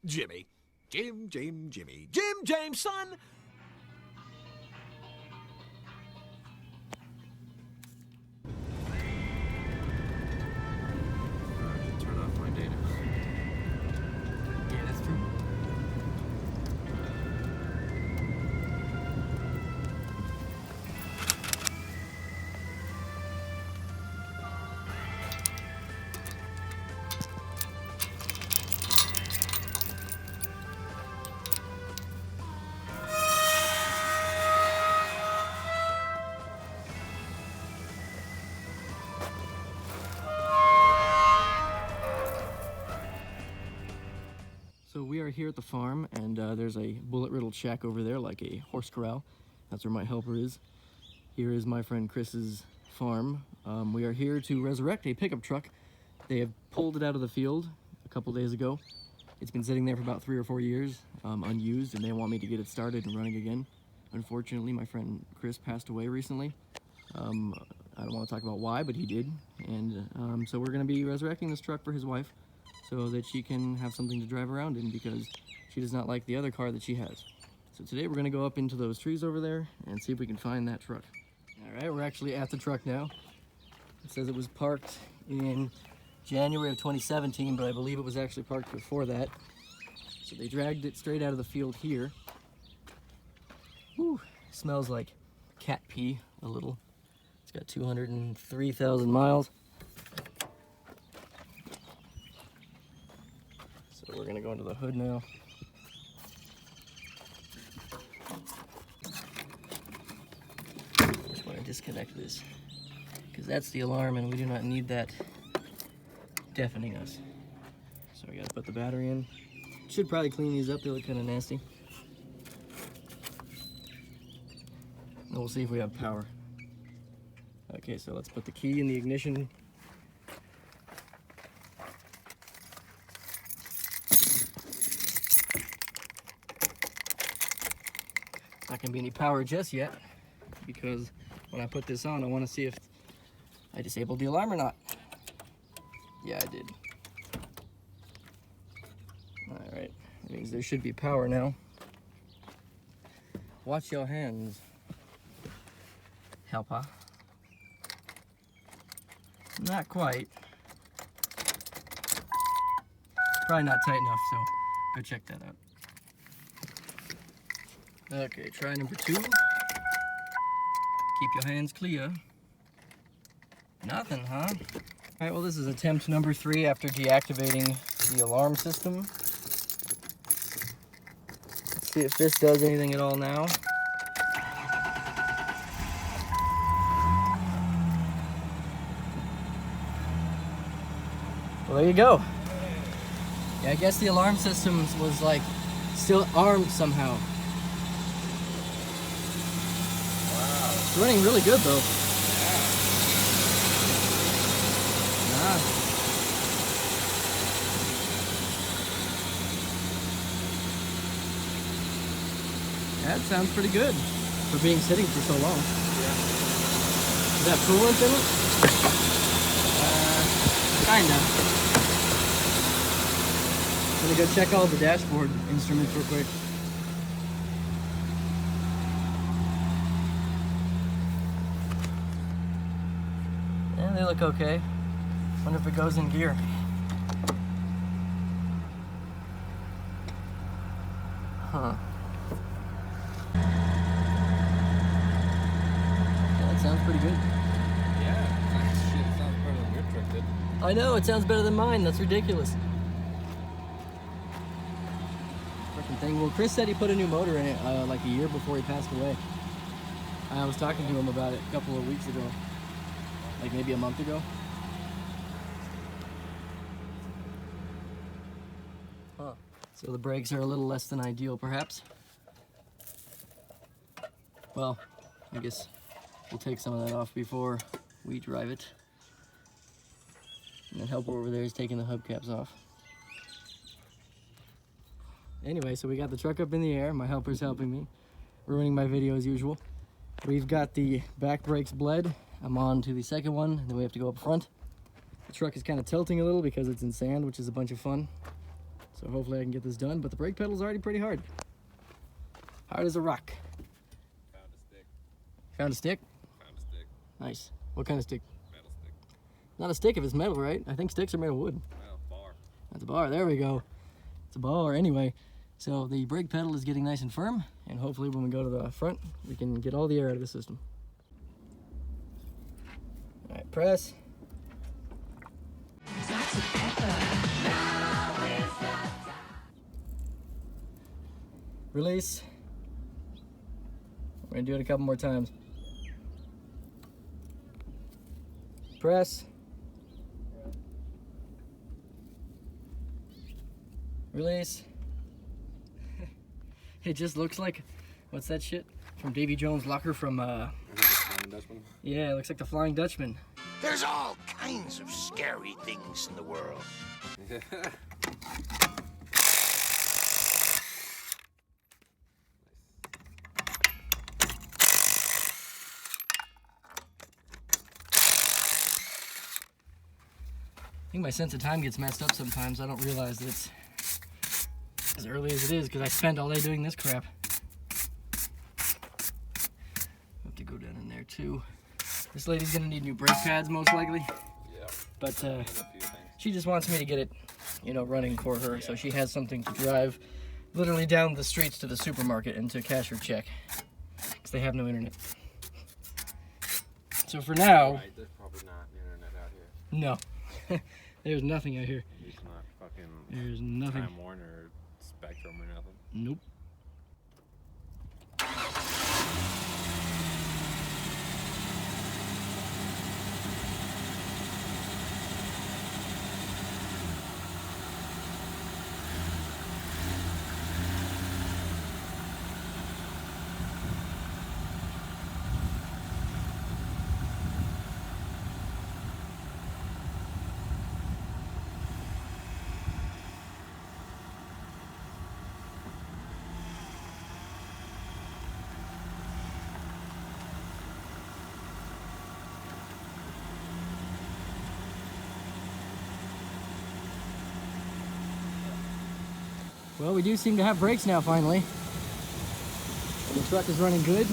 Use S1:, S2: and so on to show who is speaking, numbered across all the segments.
S1: Jimmy. Jimmy. Jim James, son!
S2: Turn off my data.
S3: Yeah, that's true. So we are here at the farm, and there's a bullet-riddled shack over there, like a horse corral. That's where my helper is. Here is my friend Chris's farm. We are here to resurrect a pickup truck. They have pulled it out of the field a couple days ago. It's been sitting there for about 3 or 4 years, unused, and they want me to get it started and running again. Unfortunately, my friend Chris passed away recently. I don't want to talk about why, but he did. And so we're going to be resurrecting this truck for his wife, so that she can have something to drive around in, because she does not like the other car that she has. So today we're gonna go up into those trees over there and see if we can find that truck. All right, we're actually at the truck now. It says it was parked in January of 2017, but I believe it was actually parked before that. So they dragged it straight out of the field here. Whew, smells like cat pee a little. It's got 203,000 miles. So we're gonna go into the hood now. Just want to disconnect this, because that's the alarm and we do not need that deafening us. So we gotta put the battery in. Should probably clean these up, they look kind of nasty. And we'll see if we have power. Okay, so let's put the key in the ignition. Not gonna be any power just yet, because when I put this on, I want to see if I disabled the alarm or not. Yeah, I did. All right, that means there should be power now. Watch your hands, helper. Not quite. Probably not tight enough, so go check that out. Okay, try number 2. Keep your hands clear. Nothing, huh? Alright, well this is attempt number 3 after deactivating the alarm system. Let's see if this does anything at all now. Well, there you go. Yeah, I guess the alarm system was like still armed somehow. It's running really good though. Yeah. That sounds pretty good for being sitting for so long.
S2: Yeah.
S3: Is that coolant in it? Kinda. I'm gonna go check all the dashboard instruments real quick. Yeah, they look okay. Wonder if it goes in gear. Huh. Yeah, that sounds pretty good.
S2: Yeah. Shit, it sounds better than your truck did.
S3: I know, it sounds better than mine. That's ridiculous. Freaking thing. Well, Chris said he put a new motor in it like a year before he passed away. I was talking to him about it a couple of weeks ago. Like maybe a month ago. Huh. So the brakes are a little less than ideal, perhaps. Well, I guess we'll take some of that off before we drive it. And the helper over there is taking the hubcaps off. Anyway, so we got the truck up in the air. My helper's helping me, ruining my video as usual. We've got the back brakes bled. I'm on to the second one, and then we have to go up front. The truck is kind of tilting a little because it's in sand, which is a bunch of fun. So hopefully I can get this done, but the brake pedal's already pretty hard. Hard as a rock.
S2: Found a stick.
S3: Found a stick?
S2: Found a stick.
S3: Nice. What kind of stick?
S2: Metal stick.
S3: Not a stick if it's metal, right? I think sticks are made of wood.
S2: Well, bar.
S3: That's a bar. There we go. It's a bar anyway. So the brake pedal is getting nice and firm, and hopefully when we go to the front, we can get all the air out of the system. All right, press. Release. We're gonna do it a couple more times. Press. Release. It just looks like, what's that shit from Davy Jones' Locker from yeah, it looks like the Flying Dutchman.
S4: There's all kinds of scary things in the world.
S3: I think my sense of time gets messed up sometimes. I don't realize that it's as early as it is because I spent all day doing this crap. Have to go down in there too. This lady's gonna need new brake pads most likely.
S2: Yeah.
S3: But
S2: A few things.
S3: she just wants me to get it, you know, running for her, so she has something to drive literally down the streets to the supermarket and to cash her check because they have no internet. So for now,
S2: Right, there's probably not internet out here.
S3: no, there's nothing out here.
S2: It's not fucking
S3: There's nothing.
S2: Time Warner, Spectrum, or nothing.
S3: Nope. Well, we do seem to have brakes now, finally. The truck is running good.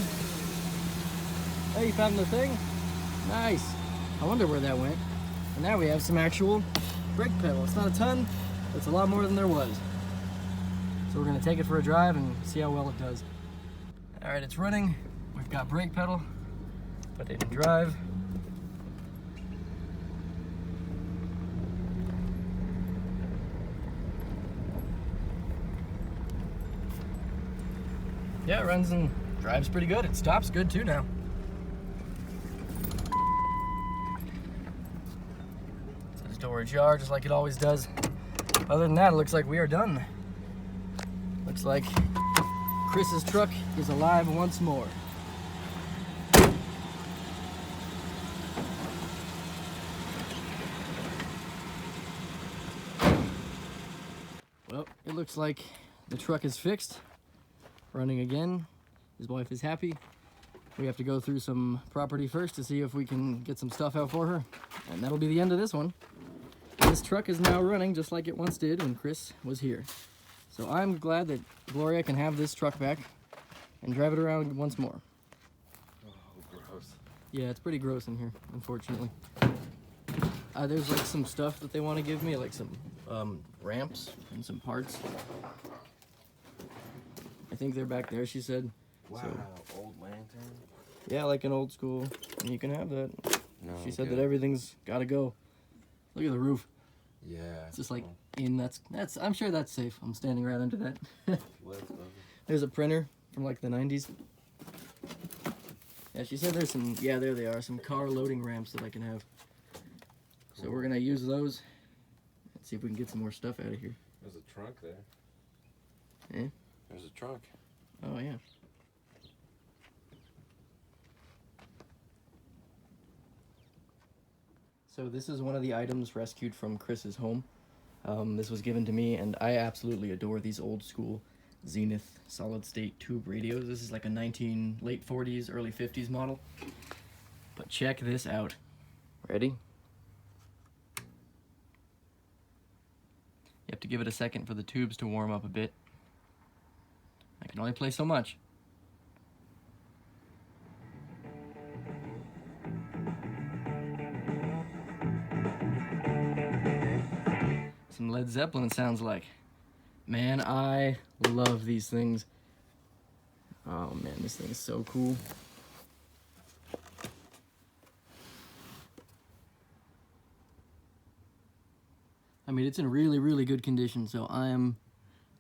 S3: Hey, you found the thing? Nice. I wonder where that went. And now we have some actual brake pedal. It's not a ton, but it's a lot more than there was. So we're gonna take it for a drive and see how well it does. All right, it's running. We've got brake pedal, put it in drive. Yeah, it runs and drives pretty good. It stops good too now. Says storage yard, just like it always does. Other than that, it looks like we are done. Looks like Chris's truck is alive once more. Well, it looks like the truck is fixed. Running again. His wife is happy. We have to go through some property first to see if we can get some stuff out for her. And that'll be the end of this one. This truck is now running just like it once did when Chris was here. So I'm glad that Gloria can have this truck back and drive it around once more.
S2: Oh, gross.
S3: Yeah, it's pretty gross in here, unfortunately. There's like some stuff that they want to give me, like some ramps and some parts. I think they're back there, she said.
S2: Wow,
S3: So,
S2: old lantern.
S3: yeah, like an old school. And you can have that.
S2: No,
S3: She said that everything's gotta go. Look at the roof.
S2: Yeah.
S3: It's just like that's I'm sure that's safe. I'm standing right under that.
S2: Let's go.
S3: There's a printer from like the 90s. Yeah, she said there's some, yeah, there they are, some car loading ramps that I can have. So we're gonna use those. Let's see if we can get some more stuff out of here.
S2: There's a trunk there.
S3: Eh?
S2: There's a trunk.
S3: Oh yeah. So this is one of the items rescued from Chris's home. This was given to me, and I absolutely adore these old school Zenith solid state tube radios. This is like a late 40s, early 50s model. But check this out. Ready? have to give it a second for the tubes to warm up a bit. I can only play so much. Some Led Zeppelin sounds like. Man, I love these things. Oh man, this thing is so cool. I mean, it's in really, really good condition, so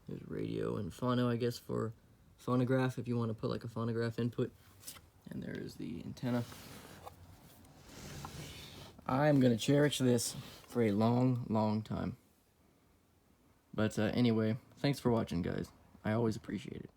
S3: there's radio and phono, I guess, for phonograph, if you want to put like a phonograph input. And there is the antenna. I'm gonna cherish this for a long, long time. But anyway, thanks for watching, guys. I always appreciate it.